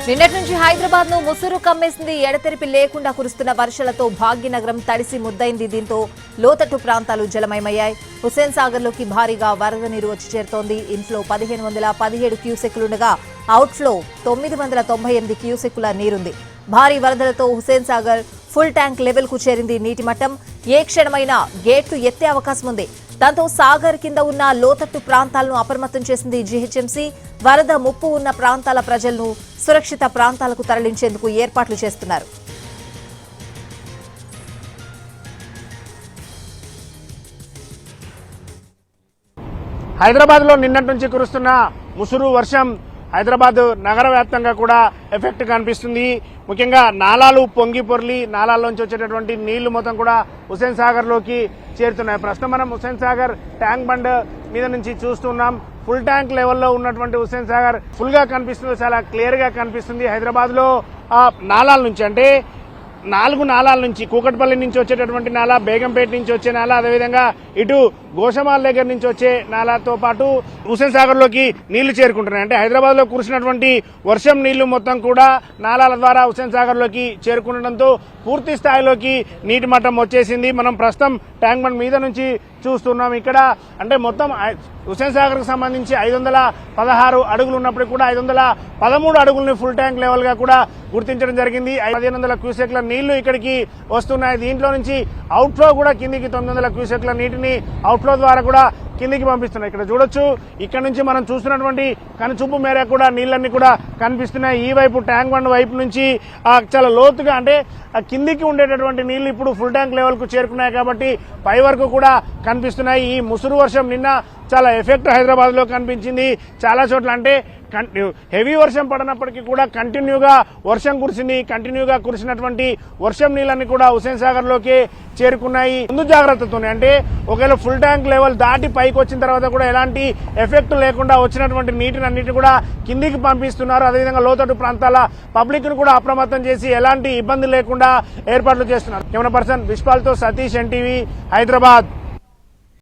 నిన్నటి నుంచి హైదరాబాద్ ను ముసురు కమ్మేసింది. ఎడతెరిపి లేకుండా కురుస్తున్న వర్షాలతో భాగ్యనగరం తడిసి ముద్దైంది. దీంతో లోతట్టు ప్రాంతాలు జలమయమయ్యాయి. హుస్సేన్ సాగర్ లోకి భారీగా వరద నీరు వచ్చి చేరుతోంది. ఇన్ఫ్లో 1517 క్యూసెక్కులుండగా అవుట్ఫ్లో 998 క్యూసెక్కుల నీరుంది. భారీ వరదలతో Hussain Sagar full tank level కు చేరింది. నీటి మట్టం ఏ క్షణమైనా గేట్లు ఎత్తే అవకాశం ఉంది. దాంతో సాగర్ కింద ఉన్న లోతట్టు ప్రాంతాలను అప్రమత్తం చేసింది జీహెచ్ఎంసీ. వరద ముప్పు ఉన్న ప్రాంతాల ప్రజలను సురక్షిత ప్రాంతాలకు తరలించేందుకు ఏర్పాట్లు చేస్తున్నారు. హైదరాబాద్ లో నిన్నటి నుంచి కురుస్తున్న ముసురు వర్షం హైదరాబాద్ నగర వ్యాప్తంగా కూడా ఎఫెక్ట్ కనిపిస్తుంది. ముఖ్యంగా నాలాలు పొంగి పొర్లి నాలాల్లోంచి వచ్చేటటువంటి నీళ్లు మొత్తం కూడా హుస్సేన్ సాగర్ లోకి చేరుతున్నాయి. ప్రస్తుతం మనం హుస్సేన్ సాగర్ ట్యాంక్ బండ్ మీద నుంచి చూస్తున్నాం. ఫుల్ ట్యాంక్ లెవెల్లో ఉన్నటువంటి హుస్సేన్ సాగర్ ఫుల్ గా కనిపిస్తుంది, చాలా క్లియర్ గా కనిపిస్తుంది. హైదరాబాద్ లో నాలాల నుంచి అంటే 4 నాలాల నుంచి కూకట్పల్లి నుంచి వచ్చేటటువంటి నాలా, బేగంపేట నుంచి వచ్చే నాలా, అదేవిధంగా ఇటు గోషమాల్ దగ్గర నుంచి వచ్చే నాలాతో పాటు హుస్సేన్ సాగర్ లోకి నీళ్లు చేరుకుంటున్నాయి. అంటే హైదరాబాద్ లో కురిసినటువంటి వర్షం నీళ్లు మొత్తం కూడా నాలాల ద్వారా హుస్సేన్ సాగర్ లోకి చేరుకుండడంతో పూర్తి స్థాయిలోకి నీటి మట్టం వచ్చేసింది. మనం ప్రస్తుతం ట్యాంక్ బండ్ మీద నుంచి చూస్తున్నాం. ఇక్కడ అంటే మొత్తం హుస్సేన్ సాగర్ కు సంబంధించి 516 అడుగులు ఉన్నప్పటికీ కూడా 513 అడుగులని ఫుల్ ట్యాంక్ లెవెల్ గా కూడా గుర్తించడం జరిగింది. 1500 క్యూసెక్ల నీళ్లు ఇక్కడికి వస్తున్నాయి. దీంట్లో నుంచి అవుట్ఫ్లో కూడా కిందికి 900 క్యూసెక్ల నీటిని అవుట్ఫ్లో ద్వారా కూడా కిందికి పంపిస్తున్నాయి. ఇక్కడ చూడొచ్చు, ఇక్కడ నుంచి మనం చూస్తున్నటువంటి కనుచూపు మేర కూడా నీళ్లన్నీ కూడా కనిపిస్తున్నాయి. ఈ వైపు ట్యాంక్ బండ్ వైపు నుంచి చాలా లోతుగా అంటే కిందికి ఉండేటటువంటి నీళ్లు ఇప్పుడు ఫుల్ ట్యాంక్ లెవెల్ కు చేరుకున్నాయి కాబట్టి పై వరకు కూడా కనిపిస్తున్నాయి. ఈ ముసురు వర్షం నిన్న చాలా ఎఫెక్ట్ హైదరాబాద్ లో కనిపించింది. చాలా చోట్ల అంటే హెవీ వర్షం పడినప్పటికీ కూడా కంటిన్యూగా వర్షం కురిసింది. కంటిన్యూగా కురిసినటువంటి వర్షం నీళ్ళని కూడా హుస్సేన్ సాగర్ లోకి చేరుకున్నాయి. ముందు జాగ్రత్తతోనే అంటే ఒకవేళ ఫుల్ ట్యాంక్ లెవెల్ దాటి పైకి వచ్చిన తర్వాత కూడా ఎలాంటి ఎఫెక్ట్ లేకుండా వచ్చినటువంటి నీటిని అన్నిటి కూడా కిందికి పంపిస్తున్నారు. అదేవిధంగా లోతట్టు ప్రాంతాల పబ్లిక్ ను కూడా అప్రమత్తం చేసి ఎలాంటి ఇబ్బంది లేకుండా ఏర్పాట్లు చేస్తున్నారు. కెమెరా పర్సన్ విశ్వాల్తో సతీష్, ఎన్టీవీ, హైదరాబాద్.